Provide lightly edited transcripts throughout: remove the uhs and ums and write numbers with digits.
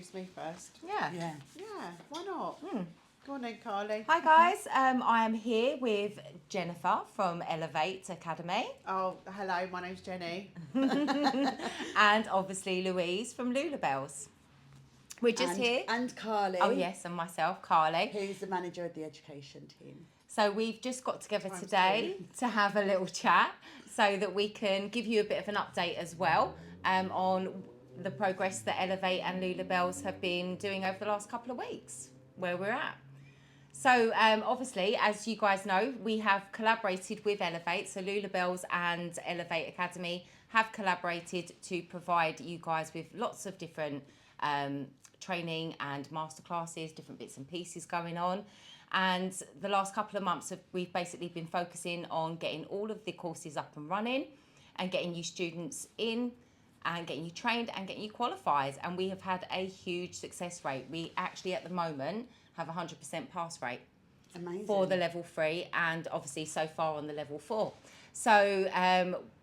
introduce me first? Yeah. Yeah, why not? Go on then, Carly. Hi guys, I am here with Jennifer from Elevate Academy. Oh, hello, my name's Jenny. And obviously Louise from Loulabelles. We're just here. And Carly. Oh yes, and myself, Carly. Who's the manager of the education team. So we've just got together today to have a little chat so that we can give you a bit of an update as well on the progress that Elevate and Loulabelles have been doing over the last couple of weeks, where we're at. So obviously, as you guys know, we have collaborated with Elevate. So Loulabelles and Elevate Academy have collaborated to provide you guys with lots of different training and masterclasses, different bits and pieces going on. And the last couple of months, we've basically been focusing on getting all of the courses up and running and getting you students in and getting you trained and getting you qualified. And we have had a huge success rate. We actually, at the moment, have a 100% pass rate. Amazing. For the level 3 and obviously so far on the level 4. So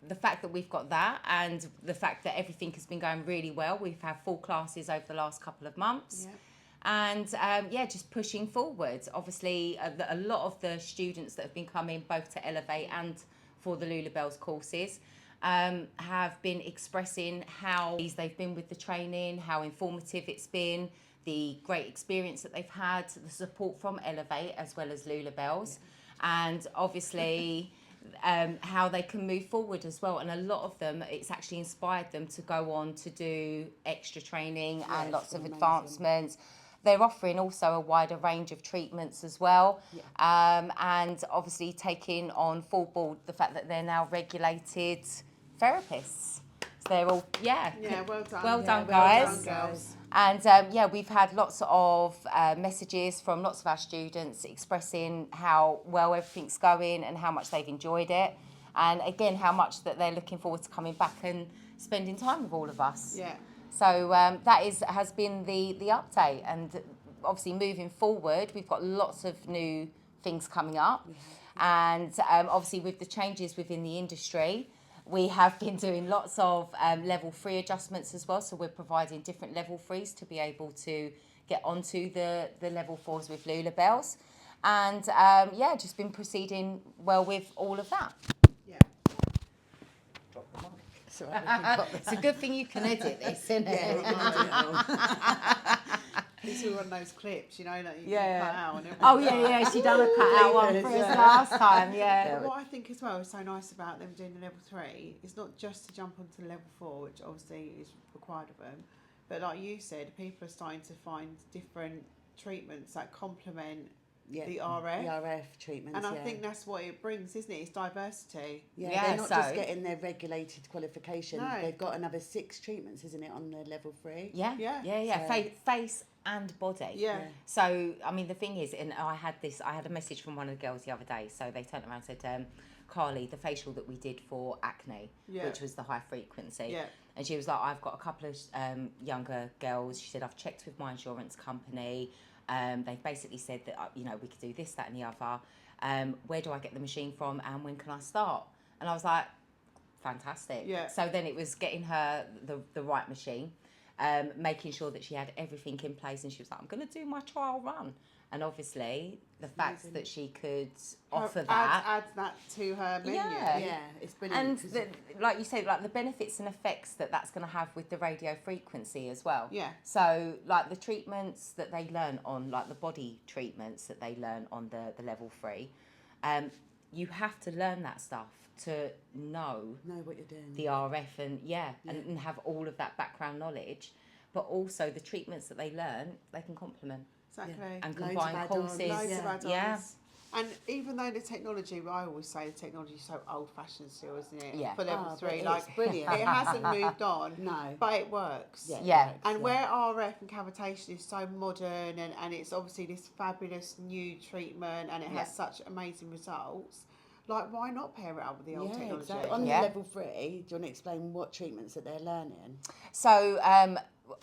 the fact that we've got that and the fact that everything has been going really well, we've had full classes over the last couple of months. Yeah. And just pushing forwards. Obviously, a lot of the students that have been coming both to Elevate and for the Loulabelles courses have been expressing how pleased they've been with the training, how informative it's been, the great experience that they've had, the support from Elevate as well as Loulabelles, and obviously how they can move forward as well. And a lot of them, it's actually inspired them to go on to do extra training and lots of advancements. They're offering also a wider range of treatments as well, and obviously taking on full board the fact that they're now regulated therapists. So they're all, well done. Well done, Well guys. done, girls. And we've had lots of messages from lots of our students expressing how well everything's going and how much they've enjoyed it. And again, how much that they're looking forward to coming back and spending time with all of us. Yeah. So that has been the update. And obviously moving forward, we've got lots of new things coming up. And obviously with the changes within the industry, we have been doing lots of level 3 adjustments as well. So we're providing different level 3s to be able to get onto the level 4s with Loulabelles. And just been proceeding well with all of that. Yeah. Drop the mic. It's all right, It's a good thing you can edit this, isn't it? This is one of those clips, you know, that you can cut out. And Oh, yeah, she done a cut-out one for us last time, But what I think as well is so nice about them doing the level 3 is not just to jump onto the level 4, which obviously is required of them, but like you said, people are starting to find different treatments that complement the RF. The RF treatments, and I think that's what it brings, isn't it? It's diversity. They're not just getting their regulated qualification. No. They've got another 6 treatments, isn't it, on the level 3? Yeah. So, face and body. Yeah. So, I mean, the thing is, and I had a message from one of the girls the other day. So they turned around and said, Carly, the facial that we did for acne, which was the high frequency. Yeah. And she was like, I've got a couple of younger girls. She said, I've checked with my insurance company. They've basically said that, we could do this, that and the other. Where do I get the machine from and when can I start? And I was like, fantastic. Yeah. So then it was getting her the right machine, making sure that she had everything in place. And she was like, I'm going to do my trial run. And obviously, the fact that she could offer that. Add that to her menu. Yeah, it's brilliant. And like you said, like the benefits and effects that's going to have with the radio frequency as well. Yeah. So, like the treatments that they learn on, like the body treatments that they learn on the level 3, you have to learn that stuff to know what you're doing. The RF and have all of that background knowledge. But also the treatments that they learn, they can complement. Exactly. And combine courses. Loads of add-ons. Yeah. And even though the technology, I always say the technology is so old-fashioned still, isn't it? Yeah. For level 3, it's brilliant. It hasn't moved on. No. But it works. Yeah. And where RF and cavitation is so modern and it's obviously this fabulous new treatment and it has such amazing results, like why not pair it up with the old technology? Exactly. On the level 3, do you want to explain what treatments that they're learning? So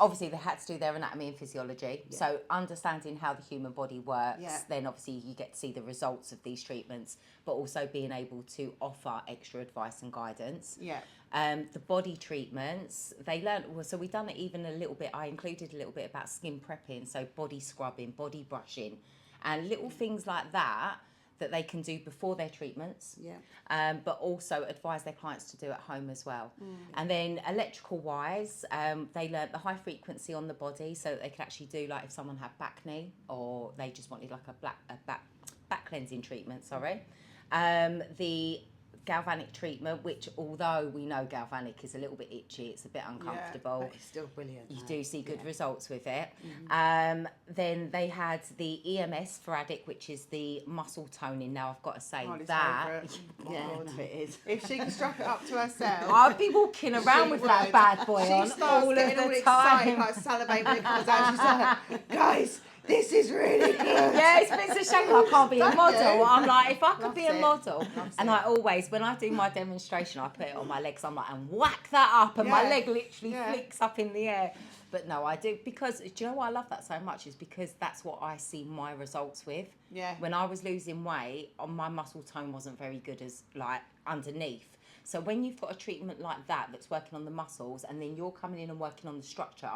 obviously they had to do their anatomy and physiology. Yeah. So understanding how the human body works, Yeah. then obviously you get to see the results of these treatments, but also being able to offer extra advice and guidance. Yeah. The body treatments, they learned, well, so we done it even a little bit, I included a little bit about skin prepping, so body scrubbing, body brushing, and little things like that they can do before their treatments, but also advise their clients to do at home as well. And then electrical wise, they learnt the high frequency on the body, so that they could actually do, like if someone had back knee or they just wanted like a back cleansing treatment, the galvanic treatment, which although we know galvanic is a little bit itchy, it's a bit uncomfortable, but it's still brilliant. you do see good results with it. Mm-hmm. Then they had the EMS sporadic, which is the muscle toning. Now I've got to say Holly's that favourite. Yeah, God. no, it is. If she can strap it up to herself, I'd be walking around She with that would. bad boy she on starts all of getting all the excited, time. like salivate when it comes out. She's like, guys, this is really good. Yeah, it's a shame I can't be a Don't model. you? I'm like, if I could Loves be a it. model, Loves and it. I always, when I do my demonstration, I put it on my legs. I'm like, and whack that up, and my Yeah. leg literally Yeah. flicks up in the air. But no, I do, because do you know why I love that so much? Is because that's what I see my results with. Yeah. When I was losing weight, my muscle tone wasn't very good as like underneath. So when you've got a treatment like that that's working on the muscles, and then you're coming in and working on the structure,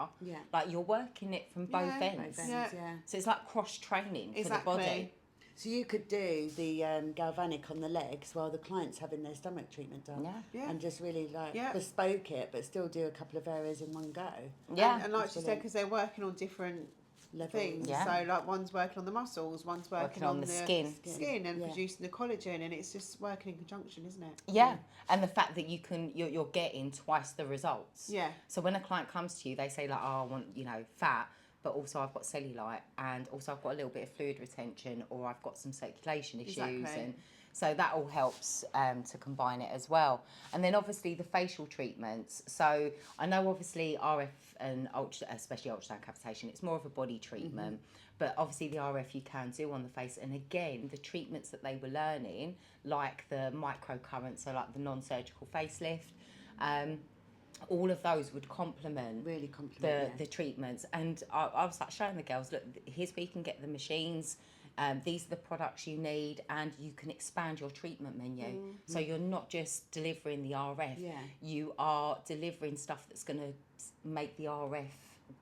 like you're working it from both Yeah, ends. Yeah. So it's like cross training for the Exactly. body. So you could do the galvanic on the legs while the client's having their stomach treatment done. Yeah. And just really like Yeah. bespoke it, but still do a couple of areas in one go. Yeah. And like she said, because they're working on different Levels. things. Yeah. So like one's working on the muscles, one's working on the skin. skin and Yeah. producing the collagen, and it's just working in conjunction, isn't it? Yeah, and the fact that you're getting twice the results. Yeah. So when a client comes to you, they say like, oh, I want, fat, but also I've got cellulite, and also I've got a little bit of fluid retention, or I've got some circulation issues, Exactly. and so that all helps to combine it as well. And then obviously the facial treatments. So I know obviously RF and especially ultrasound cavitation, it's more of a body treatment. But obviously the RF you can do on the face. And again, the treatments that they were learning, like the microcurrent, so like the non-surgical facelift, all of those would complement Really complement the treatments. And I was like showing the girls, look, here's where you can get the machines. These are the products you need, and you can expand your treatment menu. So you're not just delivering the RF. Yeah. You are delivering stuff that's going to make the RF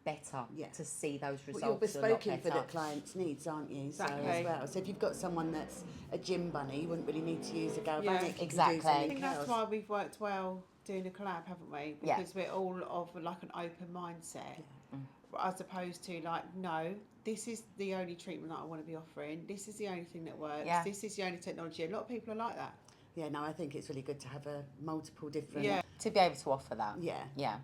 better to see those results. Well, you're a lot bespoking for better. the client's needs, aren't you? Exactly. So as well. So if you've got someone that's a gym bunny, you wouldn't really need to use a galvanic. You can do exactly. I something think that's else. why we've worked well doing a collab, haven't we? Yeah. Because we're all of like an open mindset, as opposed to like, no, this is the only treatment that I want to be offering. This is the only thing that works. Yeah. This is the only technology. A lot of people are like that. Yeah, no, I think it's really good to have a multiple different. Yeah. To be able to offer that. Yeah. Yeah.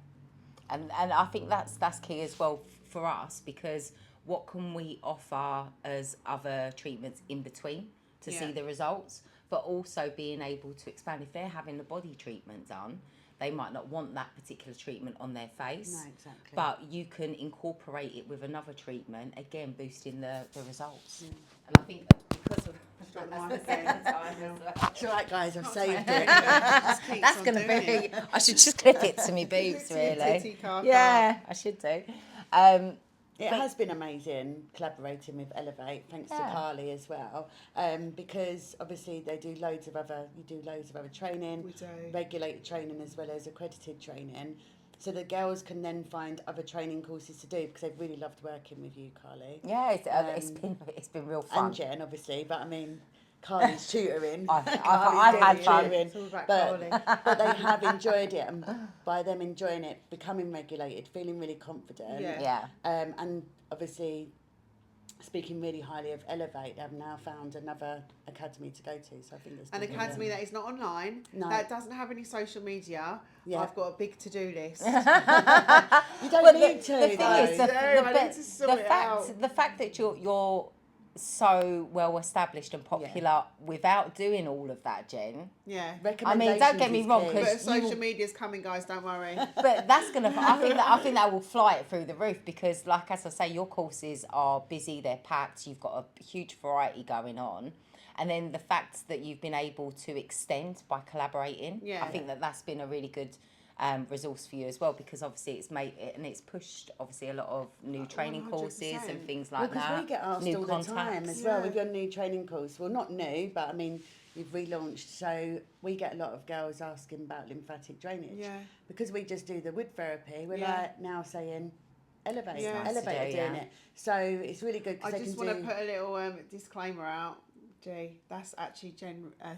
And I think that's key as well for us, because what can we offer as other treatments in between to see the results, but also being able to expand. If they're having the body treatment done, they might not want that particular treatment on their face. No, exactly. But you can incorporate it with another treatment, again boosting the results. Yeah. And I think because of It's all right, guys. I've saved it. that's going to be. I should just clip it to me boobs, really. Titty car Yeah, I should do. It has been amazing collaborating with Elevate, thanks to Carly as well, because obviously you do loads of other training, We do. regulated training as well as accredited training. So the girls can then find other training courses to do, because they've really loved working with you, Carly. Yeah, it's been real fun. And Jen, obviously, but I mean, Carly's tutoring. I've Carly's had doing fun. tutoring, It's all about but, Carly. but they have enjoyed it, and by them enjoying it, becoming regulated, feeling really confident. Yeah. And obviously, speaking really highly of Elevate, they've now found another academy to go to. So I think there's An academy that is not online, No. that doesn't have any social media. Yeah. I've got a big to-do list. You don't Well, need to. the thing is, though. the fact that you're so well established and popular without doing all of that, Jen. Yeah. I mean, don't get me Recommendations wrong, is key. because But social media's coming, guys, don't worry. but that's gonna. I think that will fly it through the roof, because, like as I say, your courses are busy, they're packed. You've got a huge variety going on, and then the fact that you've been able to extend by collaborating. Yeah. I think that's been a really good resource for you as well, because obviously it's made it and it's pushed obviously a lot of new training courses and 100%. things like Because that. we get asked new all contacts. the time as well with your new training course. Well, not new, but I mean, you've relaunched, so we get a lot of girls asking about lymphatic drainage. Yeah. Because we just do the wood therapy, we're Yeah. like now saying elevate, Yeah. elevate are doing it. So it's really good I because they just can want do... to put a little disclaimer out. G, that's actually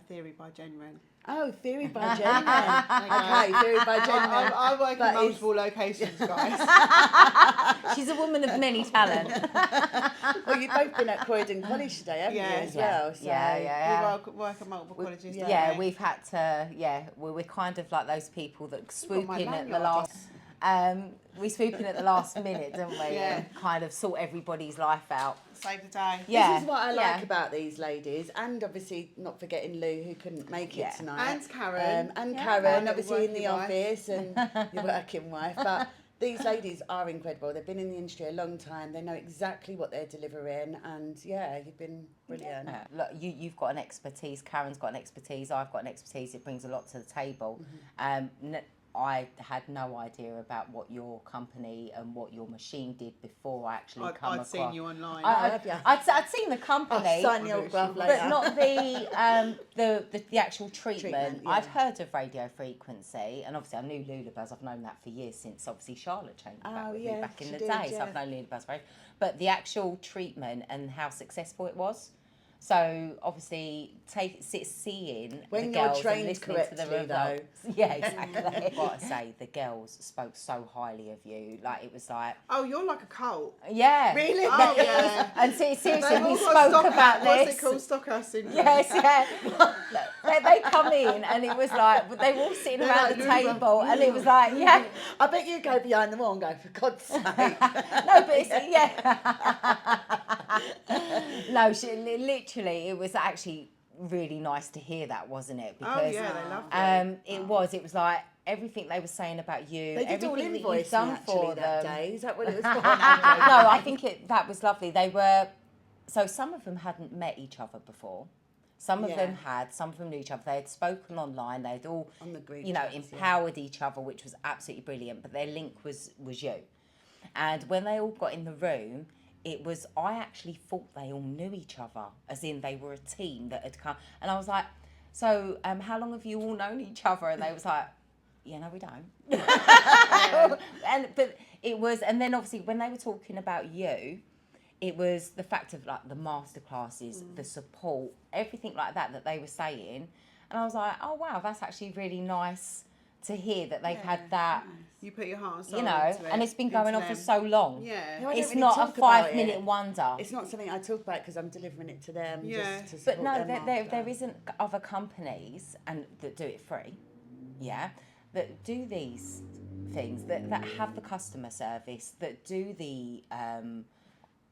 theory by Jen Wren. Oh, theory by Jen then. Okay, theory by Jen then. I work But in multiple locations, guys. She's a woman of many talent. Well, you've both been at Croydon College today, haven't you, as well? So. We work at multiple colleges. Yeah, don't we? we've had to. Yeah, we're kind of like those people that swoop my in at the lanyard last. We swoop in at the last minute, don't we? Yeah. And kind of sort everybody's life out. Save the day. Yeah. This is what I like about these ladies, and obviously not forgetting Lou, who couldn't make it tonight. And Karen. Karen, obviously in the working wife. office, and your working wife. But these ladies are incredible. They've been in the industry a long time. They know exactly what they're delivering, and yeah, you've been brilliant. Yeah. Look, you've got an expertise. Karen's got an expertise. I've got an expertise. It brings a lot to the table. I had no idea about what your company and what your machine did before I actually come across. I'd seen you online. I'd seen the company, I'll sign the autograph later. but not the actual treatment. Yeah. I'd heard of radio frequency, and obviously I knew Loulabelles. I've known that for years, since obviously Charlotte trained back with me back in the day. So I've known Loulabelles for ages. But the actual treatment and how successful it was. So obviously, seeing when the you're girls trained and listening correctly, to the results. Yeah, exactly. I've got to say, the girls spoke so highly of you. Like, it was like, Oh, you're like a cult. yeah, Really? Oh, yeah. And seriously, They've we all got spoke about What's this. it called? Stockhouse syndrome. Yes, yeah. they come in, and it was like they were all sitting They're around like, the "Lulu." table, and it was like, yeah, I bet you go behind the wall and go, for God's sake. no, but it's, yeah. No, literally, it was actually really nice to hear that, wasn't it? Oh, yeah, they loved it. It was like everything they were saying about you, They did all everything that you've invoicing done actually for that them. day. Is that what it was for? No, I think that was lovely. They were, so some of them hadn't met each other before. Some of them had, some of them knew each other. They had spoken online. They'd all, On the group chats, chats, empowered each other, which was absolutely brilliant. But their link was you. And when they all got in the room, I actually thought they all knew each other, as in they were a team that had come. And I was like, so how long have you all known each other? And they was like, yeah, no, we don't. But it was, and then obviously when they were talking about you, it was the fact of like the masterclasses, the support, everything like that they were saying. And I was like, oh wow, that's actually really nice to hear that they've had that. You put your heart and soul You know, into it, and it's been going into on for them. so long. Yeah. No, I don't It's really not a talk about 5-minute it. wonder. It's not something I talk about because I'm delivering it to them. Yeah. Just to But support no, them there after. isn't other companies and that do it free, that do these things, that have the customer service, that do the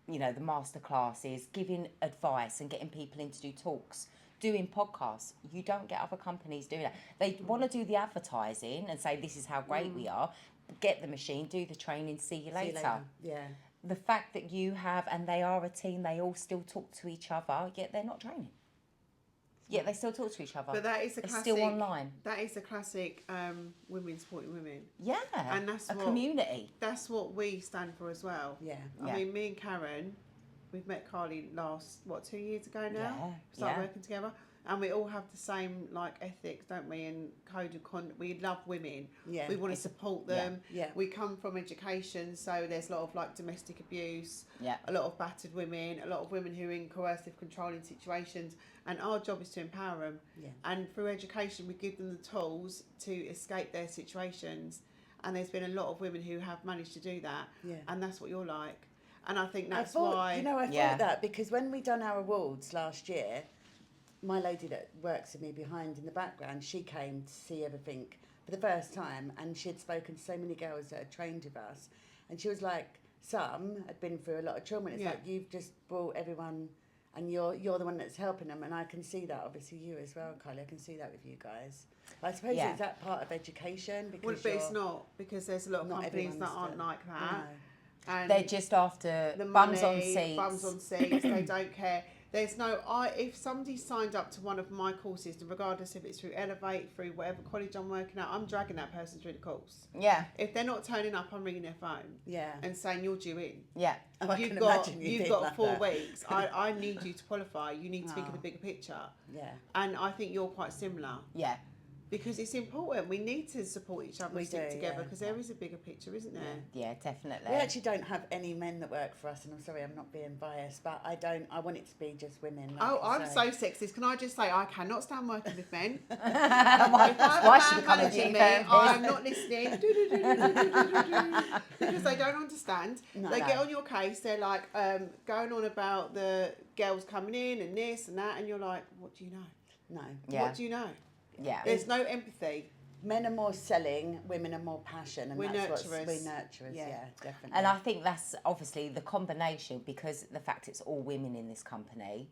the master classes, giving advice and getting people in to do talks, doing podcasts. You don't get other companies doing that. They want to do the advertising and say this is how great we are. Get the machine, do the training, see you later. Yeah. The fact that you have, and they are a team, they all still talk to each other, yet they're not training. Yet they still talk to each other. But that is a They're classic. still online. That is a classic women supporting women. Yeah. And that's a what- community. That's what we stand for as well. Yeah. I mean, me and Karen, we've met Carly 2 years ago now. Yeah, Started yeah. working together. And we all have the same ethics, don't we? And code of conduct. We love women. Yeah. We want to support them. Yeah. We come from education, so there's a lot of domestic abuse. Yeah. A lot of battered women. A lot of women who are in coercive, controlling situations. And our job is to empower them. Yeah. And through education, we give them the tools to escape their situations. And there's been a lot of women who have managed to do that. Yeah. And that's what you're like. And I think that's I thought, why. I Yeah. thought that because when we done our awards last year, my lady that works with me behind in the background, she came to see everything for the first time, and she had spoken to so many girls that had trained with us, and she was like, some had been through a lot of trauma, and it's like, you've just brought everyone, and you're the one that's helping them, and I can see that, obviously you as well, Kylie, I can see that with you guys. I suppose is that part of education? Because Well, but it's not, because there's a lot of Not companies that everyone's aren't done. like that. No. And They're just after the bums money, on seats. Bums on seats. They don't care. There's no, if somebody signed up to one of my courses, regardless if it's through Elevate, through whatever college I'm working at, I'm dragging that person through the course. Yeah. If they're not turning up, I'm ringing their phone. Yeah. And saying you're due in. Yeah. Oh, I You've can got imagine you you've being got like 4 that. weeks. I need you to qualify. You need to think of the bigger picture. Yeah. And I think you're quite similar. Yeah. Because it's important. We need to support each other and stick together because there is a bigger picture, isn't there? Yeah, definitely. We actually don't have any men that work for us, and I'm sorry, I'm not being biased, but I want it to be just women. Like Oh, I I'm say. so sexist. Can I just say I cannot stand working with men? Why should I'm become a managing me, therapist? I'm not listening. Because they don't understand. No, They no. get on your case. They're like going on about the girls coming in and this and that, and you're like, what do you know? No. Yeah. What do you know? Yeah. There's no empathy. Men are more selling, women are more passion, and We're that's nurturers. we're nurturers. Yeah, definitely. And I think that's obviously the combination, because the fact it's all women in this company,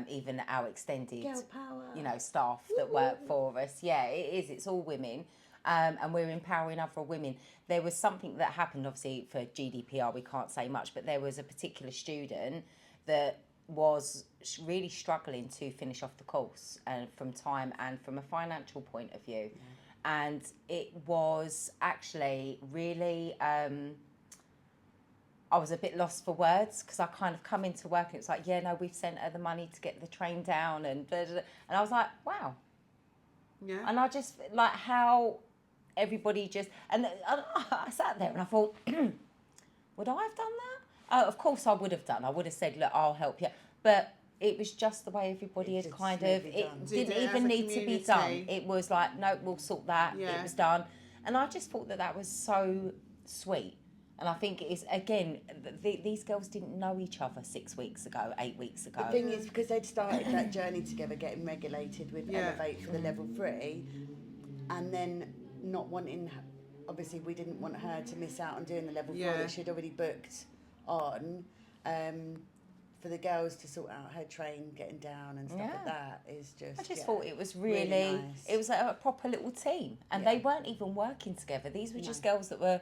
even our extended, Girl power. staff that work for us. Yeah, it is. It's all women. And we're empowering other women. There was something that happened, obviously, for GDPR, we can't say much, but there was a particular student that was really struggling to finish off the course from time and from a financial point of view. Yeah. And it was actually really, I was a bit lost for words, because I kind of come into work and it's like, yeah, no, we've sent her the money to get the train down and blah, blah, blah. And I was like, wow. Yeah. And I just, like, how everybody just, and I sat there and I thought, would I have done that? Oh, of course I would have done. I would have said, look, I'll help you. But it was just the way everybody had kind of, it didn't even need to be done. It was like, no, we'll sort that. Yeah. It was done. And I just thought that was so sweet. And I think it is, again, these girls didn't know each other 6 weeks ago, 8 weeks ago. The thing is, because they'd started that journey together, getting regulated with Elevate for the level 3, and then not wanting, obviously we didn't want her to miss out on doing the level 4 that she'd already booked on, for the girls to sort out her train getting down and stuff like that is just... I just thought it was really nice. It was a proper little team. And they weren't even working together. These were just girls that were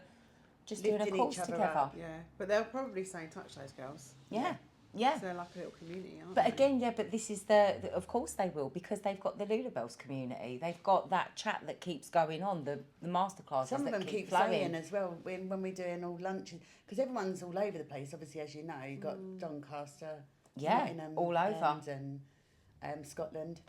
just doing a course together. Up. Yeah, but they'll probably stay in touch, those girls. Yeah. So they're like a little community, aren't But they? again, but this is of course they will, because they've got the Loulabelles community. They've got that chat that keeps going on, the masterclasses Some of that them keep flowing. saying as well, when we're doing all lunches, because everyone's all over the place, obviously, as you know. You've got Doncaster, Nottingham, all over. And Scotland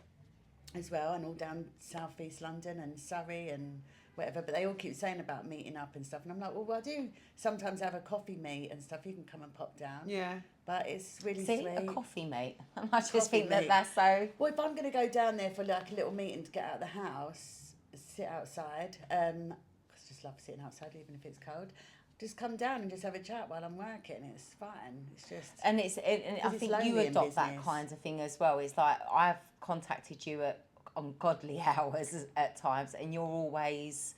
as well, and all down South East London and Surrey and whatever, but they all keep saying about meeting up and stuff, and I'm like, well, I do sometimes have a coffee meet and stuff. You can come and pop down. Yeah. But it's really See, sweet. a coffee mate. I just Coffee think mate. that's so... Well, if I'm going to go down there for like a little meeting to get out of the house, sit outside, 'cause I just love sitting outside even if it's cold, just come down and just have a chat while I'm working. It's fine. It's just... And I think you lonely in adopt that business. kind of thing as well. It's like, I've contacted you at ungodly hours at times, and you're always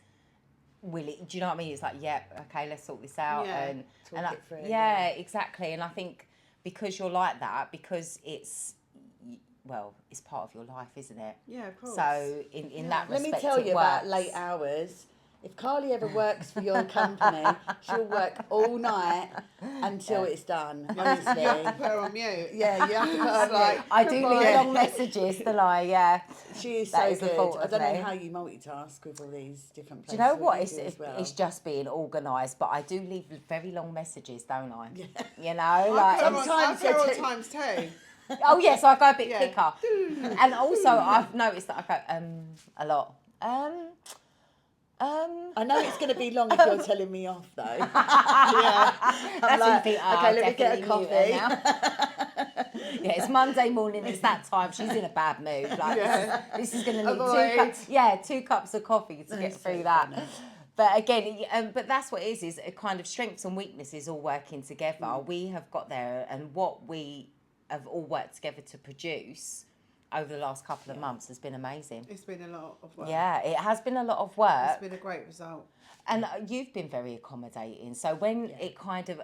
willing. Do you know what I mean? It's like, yeah, okay, let's sort this out. Yeah. And Talk it through. yeah, exactly. And I think because you're like that, because it's part of your life, isn't it? Yeah, of course. So in that Let respect, me tell it you about works. late hours. If Carly ever works for your company, she'll work all night until it's done. Honestly. You have to put her on mute. Yeah, you have to put her on Like, mute. I do goodbye. leave long messages, don't I? Yeah. She is That so is the good. fault I of don't me. know how you multitask with all these different Do places. you know what? you It's, do as well. it's just being organised, but I do leave very long messages, don't I? Yeah. You know, I like put her on, sometimes I put her I on do- times too. oh yes, I go a bit Yeah. quicker. And also, I've noticed that I go a lot. I know it's going to be long if you're telling me off, though. Yeah. That's like, when you think, oh, okay, let me get a definitely mute her coffee. now. Yeah, it's Monday morning. It's that time. She's in a bad mood. Like Yeah. this is going to need Avoid. 2 cups of coffee to get That's through so that. funny. But again, but that's what it is a kind of strengths and weaknesses all working together. We have got there, and what we have all worked together to produce over the last couple of months has been amazing. It's been a lot of work. Yeah, it has been a lot of work. It's been a great result. And you've been very accommodating. So when it kind of,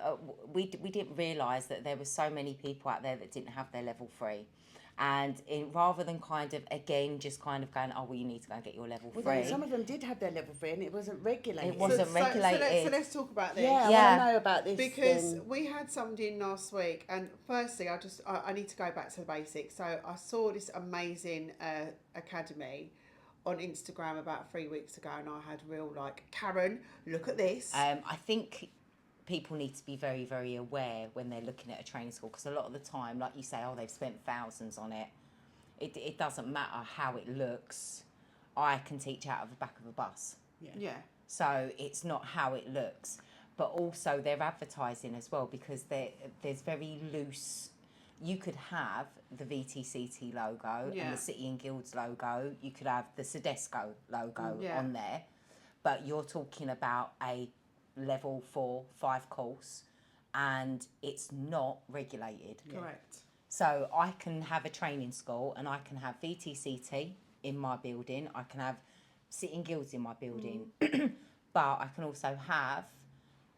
we didn't realise that there were so many people out there that didn't have their level 3. And rather than kind of, again, just kind of going, oh, well, you need to go and get your level 3. Well, some of them did have their level 3 and it wasn't regulated. It wasn't regulated. So let's talk about this. Yeah, I Yeah. want to know about this. Because we had somebody in last week, and firstly, I need to go back to the basics. So I saw this amazing academy on Instagram about 3 weeks ago, and I had real like, Karen, look at this. I think people need to be very, very aware when they're looking at a training school, because a lot of the time, like you say, oh, they've spent thousands on it. It doesn't matter how it looks. I can teach out of the back of a bus. Yeah. So it's not how it looks, but also they're advertising as well, because there's very loose. You could have the VTCT logo and the City and Guilds logo. You could have the Sedesco logo on there, but you're talking about a level 4-5 course, and it's not regulated. Correct. So I can have a training school and I can have VTCT in my building. I can have City and Guilds in my building, but I can also have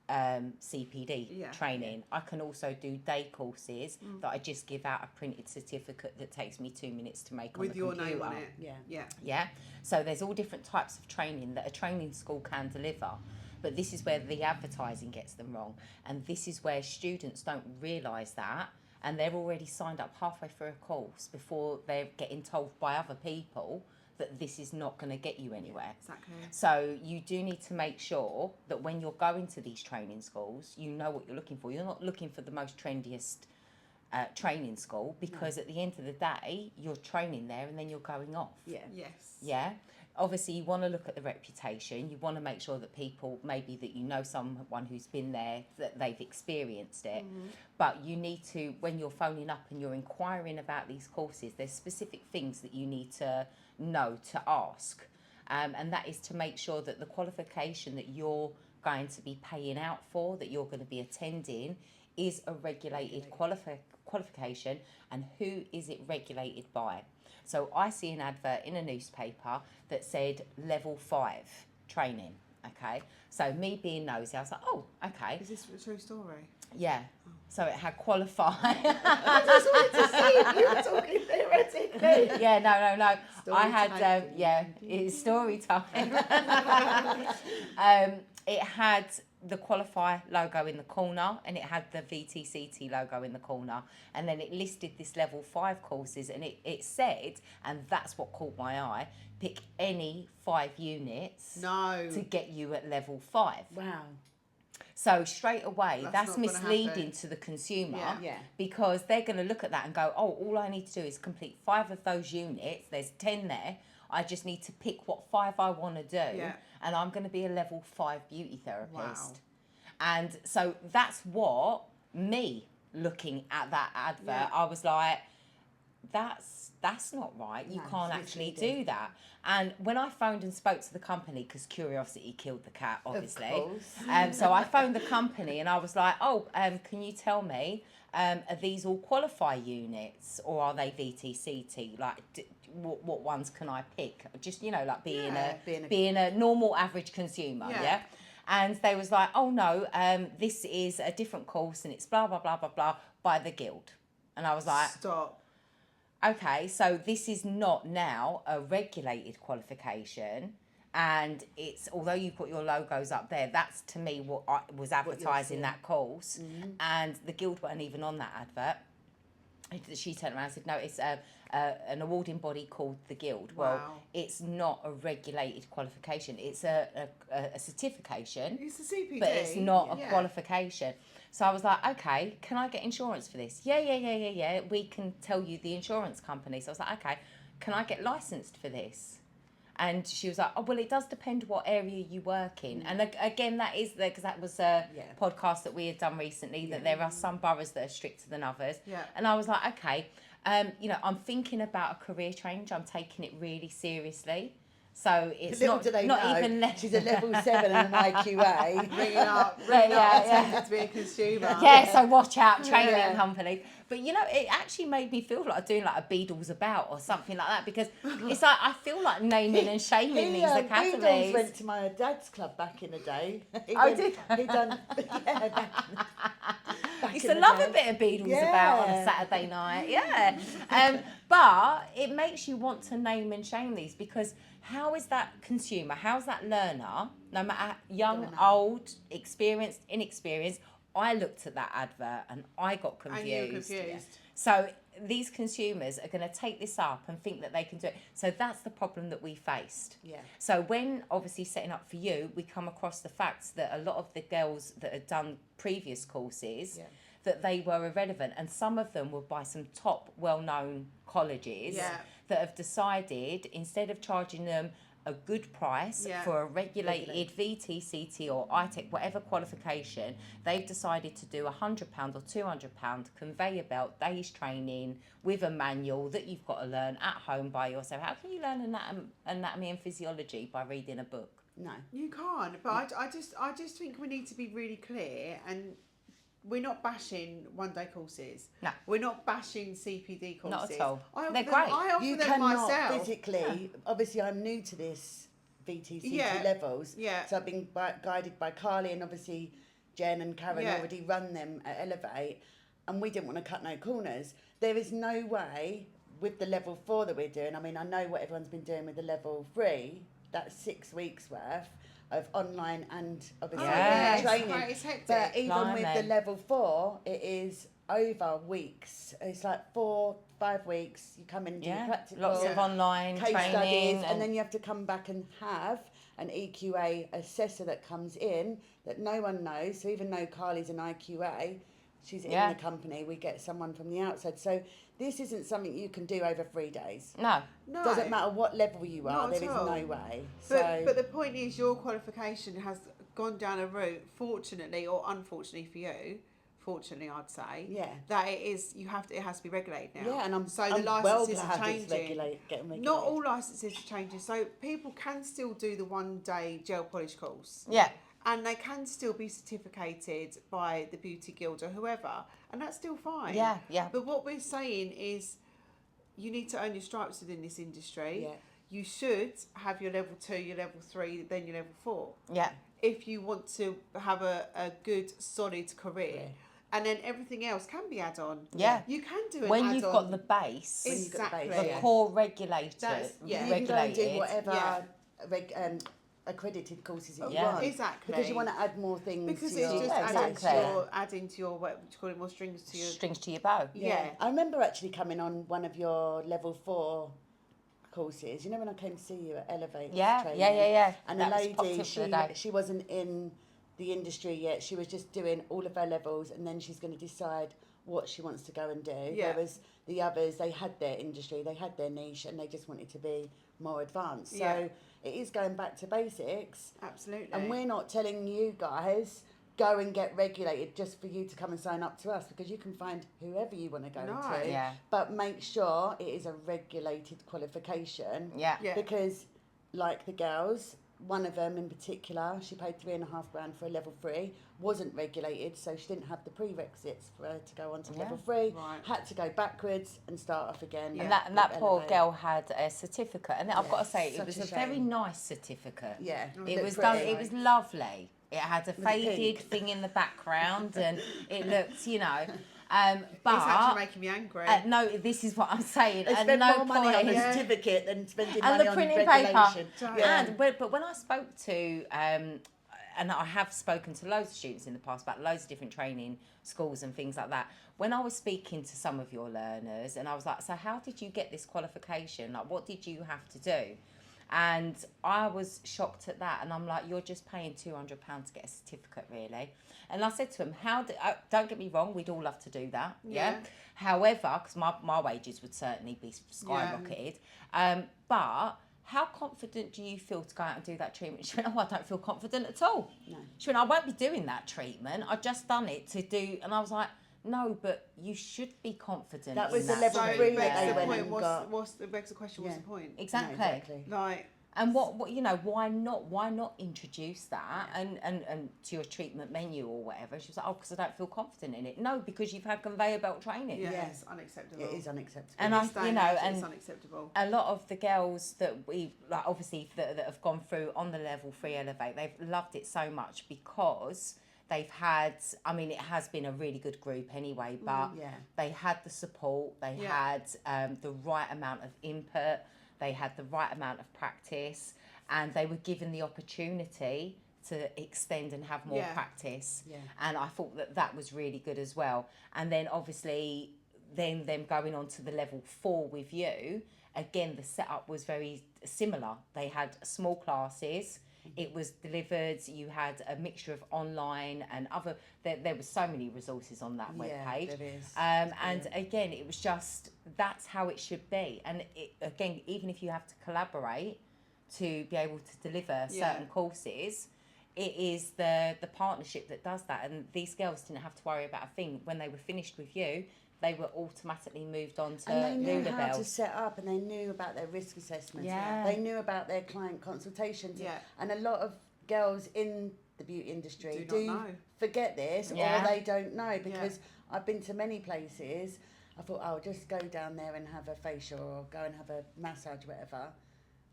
CPD training. I can also do day courses that I just give out a printed certificate that takes me 2 minutes to make With on the your computer. name on it. Yeah. So there's all different types of training that a training school can deliver. But this is where the advertising gets them wrong. And this is where students don't realise that. And they're already signed up halfway through a course before they're getting told by other people that this is not going to get you anywhere. Exactly. So you do need to make sure that when you're going to these training schools, you know what you're looking for. You're not looking for the most trendiest training school, because at the end of the day, you're training there and then you're going off. Yes. Yeah. Obviously, you want to look at the reputation. You want to make sure that people, maybe that you know someone who's been there, that they've experienced it. But you need to, when you're phoning up and you're inquiring about these courses, there's specific things that you need to know to ask. And that is to make sure that the qualification that you're going to be paying out for, that you're going to be attending, is a regulated qualification, and who is it regulated by. So I see an advert in a newspaper that said level 5 training, okay? So me being nosy, I was like, oh, okay. Is this a true story? Yeah. So it had qualify. I just wanted to see if you were talking theoretically. Yeah, no. Story I had, time. it's story time. It had the Qualify logo in the corner, and it had the VTCT logo in the corner, and then it listed this level 5 courses, and it said, and that's what caught my eye, pick any 5 units to get you at level 5. Wow. So straight away, that's not gonna misleading happen. to the consumer, Yeah. because they're going to look at that and go, oh, all I need to do is complete 5 of those units. There's 10 there. I just need to pick what 5 I want to do, and I'm going to be a level 5 beauty therapist. Wow. And so that's what, me looking at that advert, I was like, that's not right. You can't actually do that. And when I phoned and spoke to the company, because curiosity killed the cat, obviously. Of course. So I phoned the company and I was like, can you tell me, are these all qualify units, or are they VTCT? Like, what ones can I pick? Just, like being a normal average consumer, yeah? And they was like, oh no, this is a different course and it's blah, blah, blah, blah, blah, by the Guild. And I was like, Stop. Okay, so this is not now a regulated qualification, and it's, although you put your logos up there, that's to me what I was advertising that course, and the Guild weren't even on that advert. She turned around and said, no, it's an awarding body called the Guild. Well, it's not a regulated qualification. It's a certification. It's a CPD. But it's not a qualification. So I was like, okay, can I get insurance for this? Yeah. We can tell you the insurance company. So I was like, okay, can I get licensed for this? And she was like, oh, well, it does depend what area you work in. And again, that is there, because that was a podcast that we had done recently, that there are some boroughs that are stricter than others. Yeah. And I was like, okay, I'm thinking about a career change. I'm taking it really seriously. So it's not even less. She's a level 7 and an IQA. Ringing up to be a consumer. Yeah, so watch out, training companies. But it actually made me feel like doing like a Beadles About or something like that, because it's like I feel like naming and shaming these academies. Beadles went to my dad's club back in the day. He done, Used to love a bit of Beadles About on a Saturday night, But it makes you want to name and shame these, because how is that consumer, how's that learner, no matter young, old, experienced, inexperienced, I looked at that advert and I got confused. And you were confused. So these consumers are going to take this up and think that they can do it. So that's the problem that we faced. Yeah. So when obviously setting up for you, we come across the facts that a lot of the girls that had done previous courses, that they were irrelevant, and some of them were by some top well-known colleges that have decided, instead of charging them a good price for a regulated VT, CT or ITEC, whatever qualification, they've decided to do £100 or £200 conveyor belt days training with a manual that you've got to learn at home by yourself. How can you learn anatomy and physiology by reading a book? No. You can't. But I just think we need to be really clear, and we're not bashing one-day courses. No. We're not bashing CPD courses. Not at all. They're great. I offer You them cannot myself. physically, obviously I'm new to this VTCT Yeah. levels, Yeah. so I've been guided by Carly, and obviously Jen and Karen Yeah. already run them at Elevate, and we didn't want to cut no corners. There is no way with the level 4 that we're doing, I mean, I know what everyone's been doing with the level 3, that's 6 weeks worth of online and obviously training. It's hectic. But even with the Blimey. level 4, it is over weeks. It's like 4-5 weeks. You come in and do your practical, lots of online case training, studies, and then you have to come back and have an EQA assessor that comes in that no one knows. So even though Carly's an IQA, she's in the company, we get someone from the outside. So this isn't something you can do over 3 days. No. Doesn't matter what level you are, Not there at is all. no way. But the point is, your qualification has gone down a route, fortunately or unfortunately for you, fortunately I'd say, that it has to be regulated now. Yeah, and I'm the well licenses glad are it's changing. getting regulated. Not all licenses are changing, so people can still do the 1-day gel polish course. Yeah. And they can still be certificated by the Beauty Guild or whoever, and that's still fine. Yeah, yeah. But what we're saying is, you need to earn your stripes within this industry. Yeah. You should have your level 2, your level 3, then your level 4. Yeah. If you want to have a good, solid career. And then everything else can be add-on. Yeah. You can do an when add-on. you've got the base, Exactly. the core regulated, You can regulated. go and do whatever accredited courses that you want. Exactly. Because you want to add more things Because to it's your... just adding to your, what do you call it, more strings to your... Strings to your bow. Yeah. I remember actually coming on one of your level 4 courses. You know when I came to see you at Elevate training? Yeah. And That the was popped in lady, for the day. she wasn't in the industry yet. She was just doing all of her levels, and then she's going to decide what she wants to go and do. Yeah. Whereas the others, they had their industry, they had their niche, and they just wanted to be more advanced. Yeah. So it is going back to basics. Absolutely. And we're not telling you guys, go and get regulated just for you to come and sign up to us, because you can find whoever you want to go to. Yeah. But make sure it is a regulated qualification. Yeah. Because, like the girls, one of them in particular, she paid £3,500 for a level 3, wasn't regulated, so she didn't have the prerequisites for her to go on to level 3, Right. had to go backwards and start off again. And that poor Elevate. girl had a certificate, and I've got to say, it such was a a very shame. nice certificate. Yeah. It looked was pretty. done. It was lovely. It had a it faded pink? thing in the background, and it looked, It's actually making me angry. no, this is what I'm saying. They At spend no more money on point, a certificate than spending and money the on printing regulation. paper. Yeah. But when I spoke to, and I have spoken to loads of students in the past about loads of different training schools and things like that. When I was speaking to some of your learners, and I was like, so how did you get this qualification? Like, what did you have to do? And I was shocked at that, and I'm like, you're just paying £200 to get a certificate, really? And I said to him, don't get me wrong, we'd all love to do that, yeah? However, because my wages would certainly be skyrocketed, but how confident do you feel to go out and do that treatment? She went, I don't feel confident at all. No. She went, I won't be doing that treatment. I've just done it to do, and I was like, no, but you should be confident. That was in the level So three it begs that they the went point, and what's got. begs the question, what's the point? Exactly. No, exactly. Like, and what why not introduce that and to your treatment menu or whatever? She was like, oh, because I don't feel confident in it. No, because you've had conveyor belt training. yeah, Yeah. it's unacceptable. It is unacceptable. And This day age, and it's unacceptable. a lot of the girls that we like, obviously that have gone through on the level 3 Elevate, they've loved it so much because They've had, I mean, it has been a really good group anyway, but Yeah. they had the support, they Yeah. had the right amount of input, they had the right amount of practice, and they were given the opportunity to extend and have more Yeah. practice. Yeah. And I thought that that was really good as well. And then obviously, then them going on to the level 4 with you, again, the setup was very similar. They had small classes. It was delivered. You had a mixture of online and other. There were so many resources on that webpage. There is. And again, it was just that's how it should be. And again, even if you have to collaborate to be able to deliver certain courses, it is the partnership that does that. And these girls didn't have to worry about a thing when they were finished with you. They were automatically moved on to And they knew how to Loulabelles. set up, and they knew about their risk assessments. Yeah. They knew about their client consultations. Yeah. And a lot of girls in the beauty industry Do not know. forget this, Yeah. or they don't know, because I've been to many places. I thought, oh, I'll just go down there and have a facial or go and have a massage, whatever.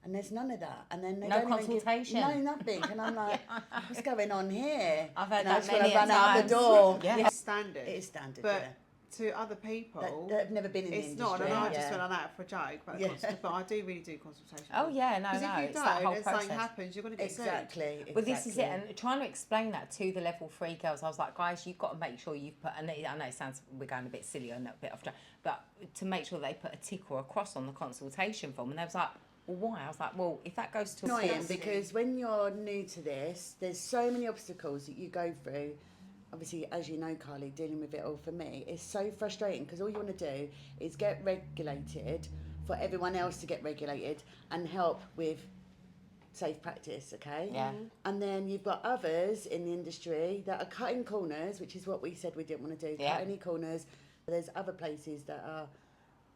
And there's none of that. And then they No don't consultation. Even give, no, nothing. And I'm like, what's going on here? I've heard And that that's when many I run out times. the door. Yeah. It's standard. It is standard, But yeah. to other people, That have never been in the it's industry. not. And I just yeah. went on that for a joke, but, but I do really do consultation. Oh yeah, no, Because no, if you it's that don't whole and something process. happens, you're going to get sued. Exactly. Well, this is it, and trying to explain that to the level 3 girls, I was like, guys, you've got to make sure you've put. And I know it sounds we're going a bit silly and a bit off track, but to make sure they put a tick or a cross on the consultation form, and they was like, well, why? I was like, well, if that goes to Annoying, course, because when you're new to this, there's so many obstacles that you go through. Obviously, as you know, Carly, dealing with it all for me, it's so frustrating, because all you want to do is get regulated for everyone else to get regulated and help with safe practice, okay? Yeah. And then you've got others in the industry that are cutting corners, which is what we said we didn't want to do, Yeah. cut any corners. There's other places that are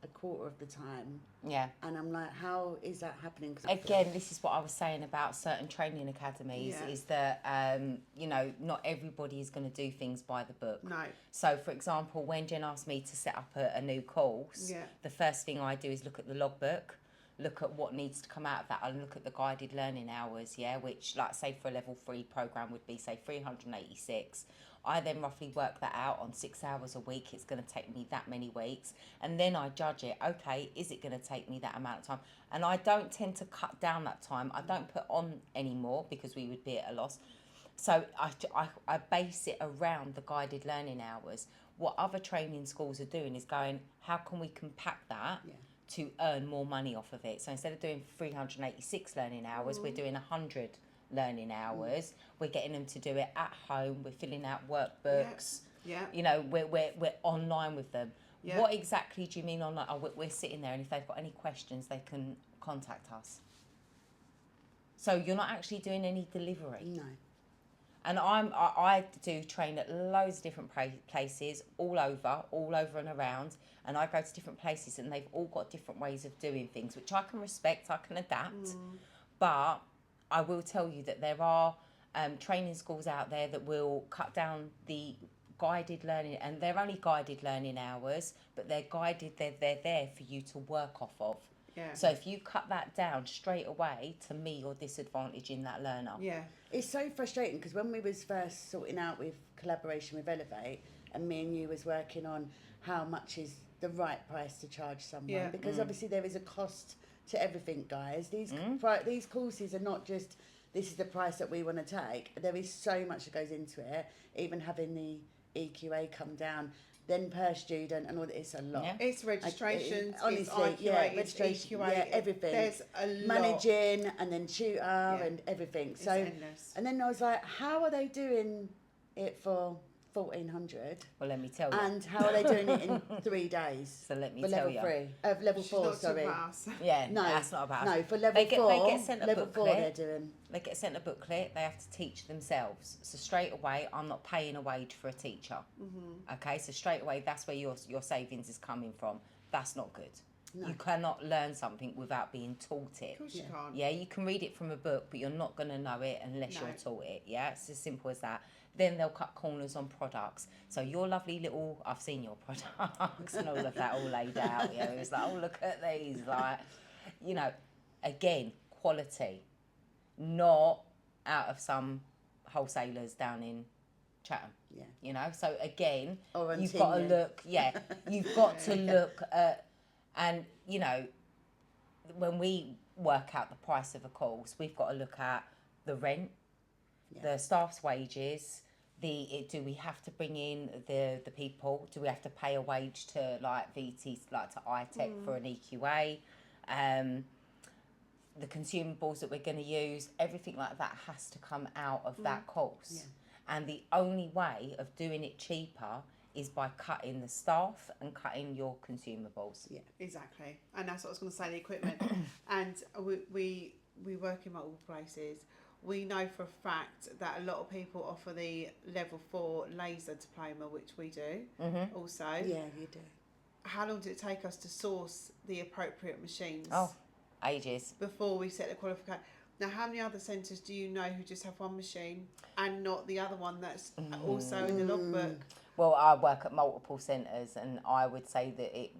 a quarter of the time. yeah. And I'm like, how is that happening? 'Cause Again, this is what I was saying about certain training academies, Yeah. is that you know, not everybody is going to do things by the book. No. So, for example, when Jen asked me to set up a new course, Yeah. the first thing I do is look at the logbook, look at what needs to come out of that, and look at the guided learning hours, which, like, say, for a level 3 program would be, say, 386. I then roughly work that out on 6 hours a week. It's going to take me that many weeks. And then I judge it. Okay, is it going to take me that amount of time? And I don't tend to cut down that time. I don't put on anymore because we would be at a loss. So I base it around the guided learning hours. What other training schools are doing is going, how can we compact that to earn more money off of it? So instead of doing 386 learning hours, we're doing 100 learning hours. We're getting them to do it at home. We're filling out workbooks. Yeah. You know, we're online with them. Yeah. What exactly do you mean online? Oh, we're sitting there, and if they've got any questions, they can contact us. So you're not actually doing any delivery. No. And I do train at loads of different places all over and around. And I go to different places, and they've all got different ways of doing things, which I can respect. I can adapt, but I will tell you that there are training schools out there that will cut down the guided learning, and they're only guided learning hours, but they're guided, they're there for you to work off of. Yeah. So if you cut that down straight away, to me, you're disadvantaging that learner. Yeah. It's so frustrating, because when we was first sorting out with collaboration with Elevate, and me and you was working on how much is the right price to charge someone, Yeah. because obviously there is a cost to everything, guys. These courses are not just, this is the price that we want to take. There is so much that goes into it, even having the EQA come down, then per student, and all that. It's a lot. Yeah. It's registrations, Honestly, it's IQA, yeah, it's registration, EQA, yeah, everything. There's a lot. Managing, and then tutor, and everything. It's So, endless. and then I was like, how are they doing it for 1,400? Well, let me tell you. And how are they doing it in 3 days? So let me For tell level you. 3, level She's 4, not sorry. too fast. Yeah, No, that's not about. No, for level They get- 4, they get sent a level 4 booklet. they're doing. They get sent a booklet. They have to teach themselves. So straight away, I'm not paying a wage for a teacher. Okay, so straight away, that's where your savings is coming from. That's not good. No. You cannot learn something without being taught it. Of course you can't. Yeah, you can read it from a book, but you're not going to know it unless No. you're taught it. Yeah, it's as simple as that. Then they'll cut corners on products. So your lovely little, I've seen your products and all of that all laid out. Yeah, it was like, oh, look at these. Like, you know, again, quality, not out of some wholesalers down in Chatham. Yeah. You know, so again, Or on you've got to Tinley. look. Yeah, you've got to look at, and you know, when we work out the price of a course, we've got to look at the rent, the staff's wages. Do we have to bring in the people? Do we have to pay a wage to like VT, like to iTech for an EQA? The consumables that we're going to use, everything like that has to come out of that course. Yeah. And the only way of doing it cheaper is by cutting the staff and cutting your consumables. Yeah. Exactly. And that's what I was going to say, the equipment. And we work in multiple places. We know for a fact that a lot of people offer the level 4 laser diploma, which we do also. Yeah, you do. How long did it take us to source the appropriate machines? Oh, ages. Before we set the qualification. Now, how many other centres do you know who just have one machine and not the other one that's also in the logbook? Well, I work at multiple centres, and I would say that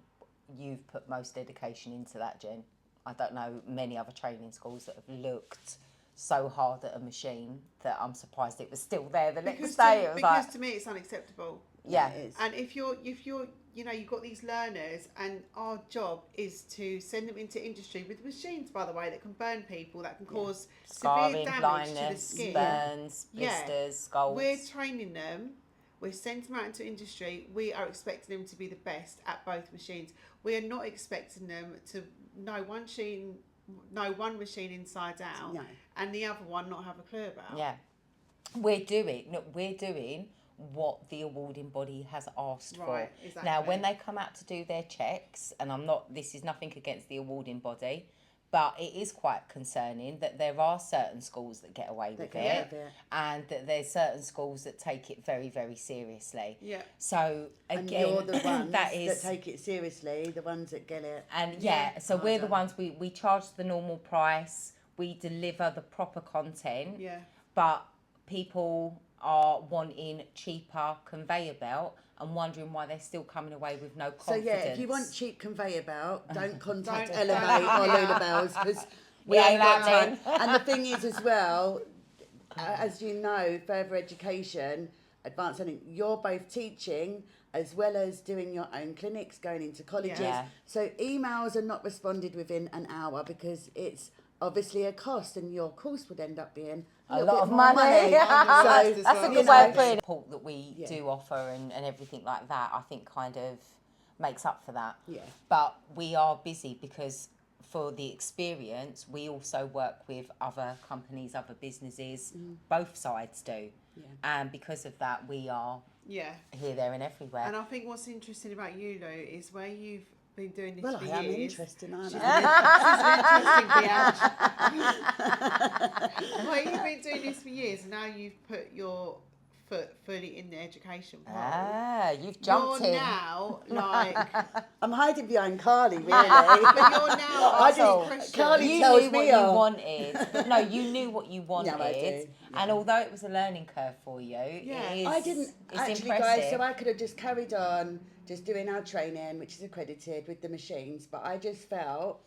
you've put most dedication into that, Jen. I don't know many other training schools that have looked so hard at a machine that I'm surprised it was still there the next day. Because to me it's unacceptable. Yeah. It is. And if you're you know, you've got these learners, and our job is to send them into industry with machines, by the way, that can burn people, that can cause Scarring, severe damage blindness, to the skin. burns, blisters, scalds. We're training them. We're sending them out into industry. We are expecting them to be the best at both machines. We are not expecting them to know one machine inside out, No. and the other one not have a clue about. Yeah. We're doing what the awarding body has asked for. Exactly. Now, when they come out to do their checks, and this is nothing against the awarding body, but it is quite concerning that there are certain schools that get away with it, and that there's certain schools that take it very, very seriously. Yeah. So again, and you're the ones that take it seriously, the ones that get it. And so well we're done. the ones, we charge the normal price, we deliver the proper content, but people are wanting cheaper conveyor belt and wondering why they're still coming away with no confidence. So if you want cheap conveyor belt, don't contact Elevate or Loulabelles, because we ain't got having. time. And the thing is as well, as you know, further education, advanced learning, you're both teaching as well as doing your own clinics, going into colleges. Yeah. So emails are not responded within an hour because it's obviously a cost, and your course would end up being a lot of more money. So That's a good way of putting it. Support that we do offer and everything like that, I think kind of makes up for that. Yeah. But we are busy because for the experience, we also work with other companies, other businesses. Both sides do. Yeah. And because of that, we are here, there and everywhere. And I think what's interesting about you, Lou, is where you've been doing this Well, for I am years. interesting, aren't She's I? an interesting bitch. Well, you've been doing this for years, and now you've put your foot fully in the education part. You've jumped You're in. now like, I'm hiding behind Carly, really. but you're now asking questions. Carly You tells knew me what you off. wanted. But no, you knew what you wanted. No, I do. And although it was a learning curve for you, it is, I didn't it's actually, impressive. guys. So I could have just carried on, just doing our training, which is accredited with the machines. But I just felt,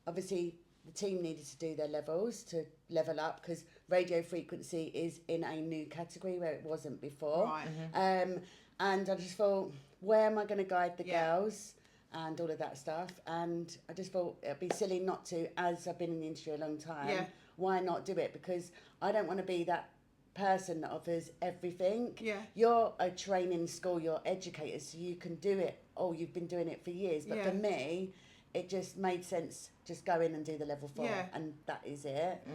obviously, the team needed to do their levels to level up because radio frequency is in a new category where it wasn't before. Right. And I just thought, where am I going to guide the girls and all of that stuff? And I just thought it'd be silly not to, as I've been in the industry a long time. Yeah. Why not do it? Because I don't want to be that person that offers everything. Yeah. You're a training school, you're educators, so you can do it. Oh, you've been doing it for years. But for me, it just made sense. Just go in and do the level 4, and that is it.